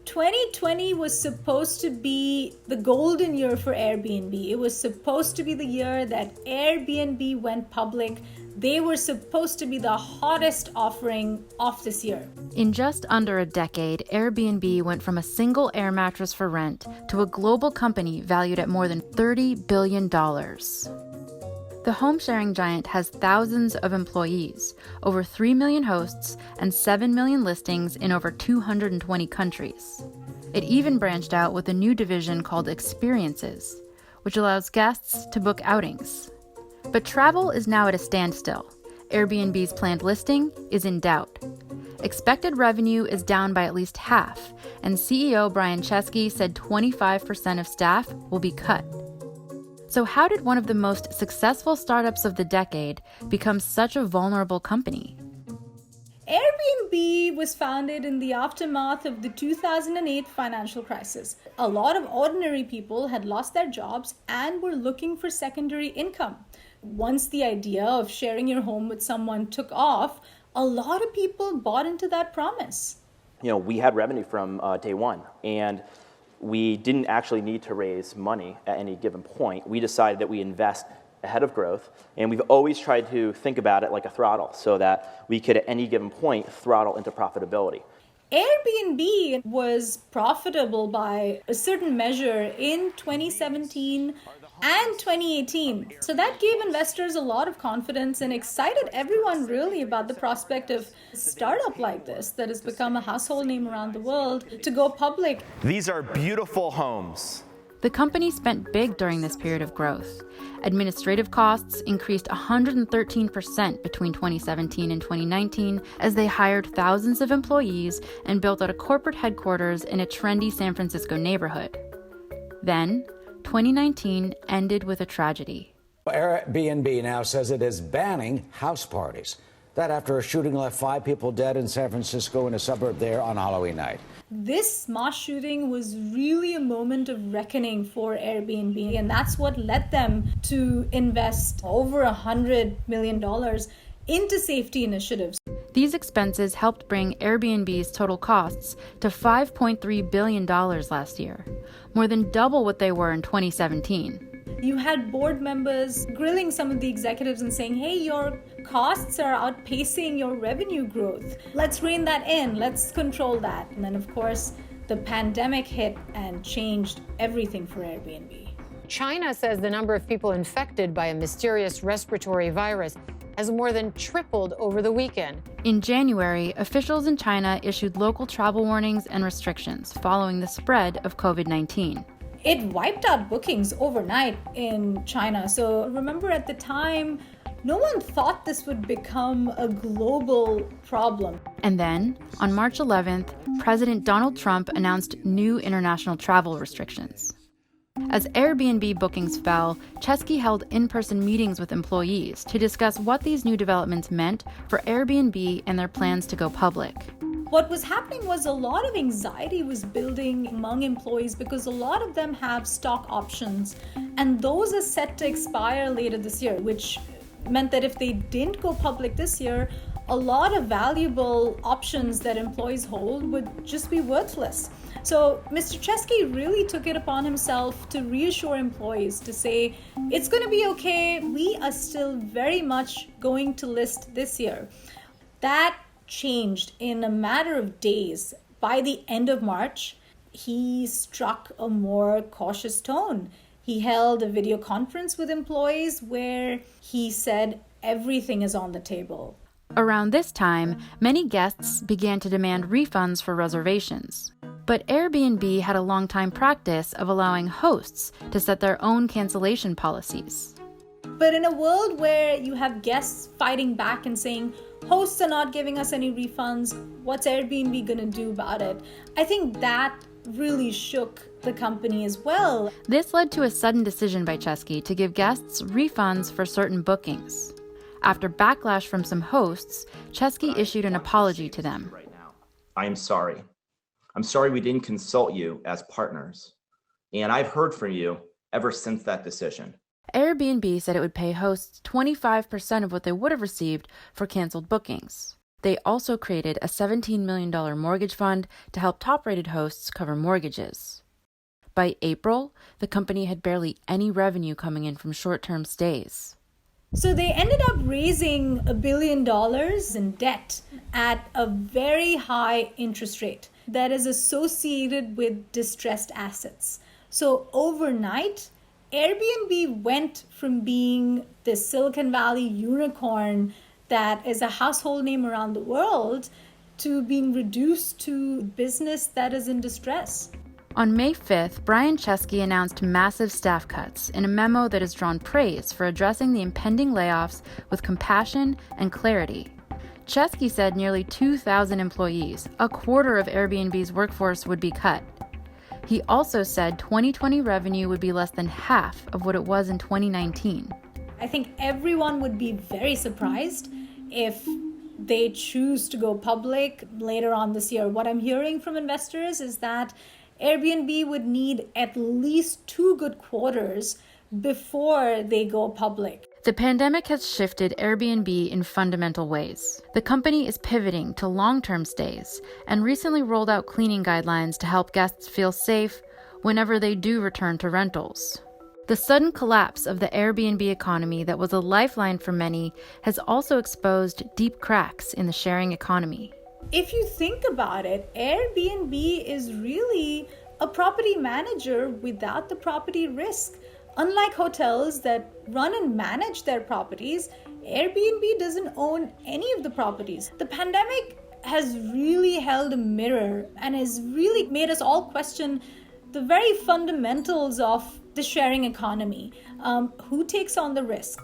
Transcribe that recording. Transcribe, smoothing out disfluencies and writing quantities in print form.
2020 was supposed to be the golden year for Airbnb. It was supposed to be the year that Airbnb went public. They were supposed to be the hottest offering of this year. In just under a decade, Airbnb went from a single air mattress for rent to a global company valued at more than $30 billion. The home-sharing giant has thousands of employees, over 3 million hosts, and 7 million listings in over 220 countries. It even branched out with a new division called Experiences, which allows guests to book outings. But travel is now at a standstill. Airbnb's planned listing is in doubt. Expected revenue is down by at least half, and CEO Brian Chesky said 25% of staff will be cut. So how did one of the most successful startups of the decade become such a vulnerable company? Airbnb was founded in the aftermath of the 2008 financial crisis. A lot of ordinary people had lost their jobs and were looking for secondary income. Once the idea of sharing your home with someone took off, a lot of people bought into that promise. We had revenue from day one, and we didn't actually need to raise money at any given point. We decided that we invest ahead of growth, and we've always tried to think about it like a throttle so that we could at any given point throttle into profitability. Airbnb was profitable by a certain measure in 2017 and 2018. So that gave investors a lot of confidence and excited everyone really about the prospect of a startup like this that has become a household name around the world to go public. These are beautiful homes. The company spent big during this period of growth. Administrative costs increased 113% between 2017 and 2019 as they hired thousands of employees and built out a corporate headquarters in a trendy San Francisco neighborhood. Then, 2019 ended with a tragedy. Airbnb now says it is banning house parties. That after a shooting left 5 people dead in San Francisco in a suburb there on Halloween night. This mass shooting was really a moment of reckoning for Airbnb, and that's what led them to invest over $100 million into safety initiatives. These expenses helped bring Airbnb's total costs to $5.3 billion last year, more than double what they were in 2017. You had board members grilling some of the executives and saying, hey, your costs are outpacing your revenue growth. Let's rein that in. Let's control that. And then, of course, the pandemic hit and changed everything for Airbnb. China says the number of people infected by a mysterious respiratory virus has more than tripled over the weekend. In January, officials in China issued local travel warnings and restrictions following the spread of COVID-19. It wiped out bookings overnight in China. So remember at the time, no one thought this would become a global problem. And then, on March 11th, President Donald Trump announced new international travel restrictions. As Airbnb bookings fell, Chesky held in-person meetings with employees to discuss what these new developments meant for Airbnb and their plans to go public. What was happening was a lot of anxiety was building among employees because a lot of them have stock options, and those are set to expire later this year, which meant that if they didn't go public this year, a lot of valuable options that employees hold would just be worthless. So Mr. Chesky really took it upon himself to reassure employees, to say, it's going to be okay. We are still very much going to list this year. That changed in a matter of days. By the end of March, he struck a more cautious tone. He held a video conference with employees where he said everything is on the table. Around this time, many guests began to demand refunds for reservations. But Airbnb had a long-time practice of allowing hosts to set their own cancellation policies. But in a world where you have guests fighting back and saying, hosts are not giving us any refunds, what's Airbnb going to do about it? I think that really shook the company as well. This led to a sudden decision by Chesky to give guests refunds for certain bookings. After backlash from some hosts, Chesky issued an apology to them. I am sorry. I'm sorry we didn't consult you as partners. And I've heard from you ever since that decision. Airbnb said it would pay hosts 25% of what they would have received for canceled bookings. They also created a $17 million mortgage fund to help top-rated hosts cover mortgages. By April, the company had barely any revenue coming in from short-term stays. So they ended up raising $1 billion in debt at a very high interest rate that is associated with distressed assets. So overnight, Airbnb went from being this Silicon Valley unicorn that is a household name around the world to being reduced to business that is in distress. On May 5th, Brian Chesky announced massive staff cuts in a memo that has drawn praise for addressing the impending layoffs with compassion and clarity. Chesky said nearly 2,000 employees, a quarter of Airbnb's workforce, would be cut. He also said 2020 revenue would be less than half of what it was in 2019. I think everyone would be very surprised if they choose to go public later on this year. What I'm hearing from investors is that Airbnb would need at least 2 good quarters before they go public. The pandemic has shifted Airbnb in fundamental ways. The company is pivoting to long-term stays and recently rolled out cleaning guidelines to help guests feel safe whenever they do return to rentals. The sudden collapse of the Airbnb economy that was a lifeline for many has also exposed deep cracks in the sharing economy. If you think about it, Airbnb is really a property manager without the property risk. Unlike hotels that run and manage their properties, Airbnb doesn't own any of the properties. The pandemic has really held a mirror and has really made us all question the very fundamentals of the sharing economy. Who takes on the risk?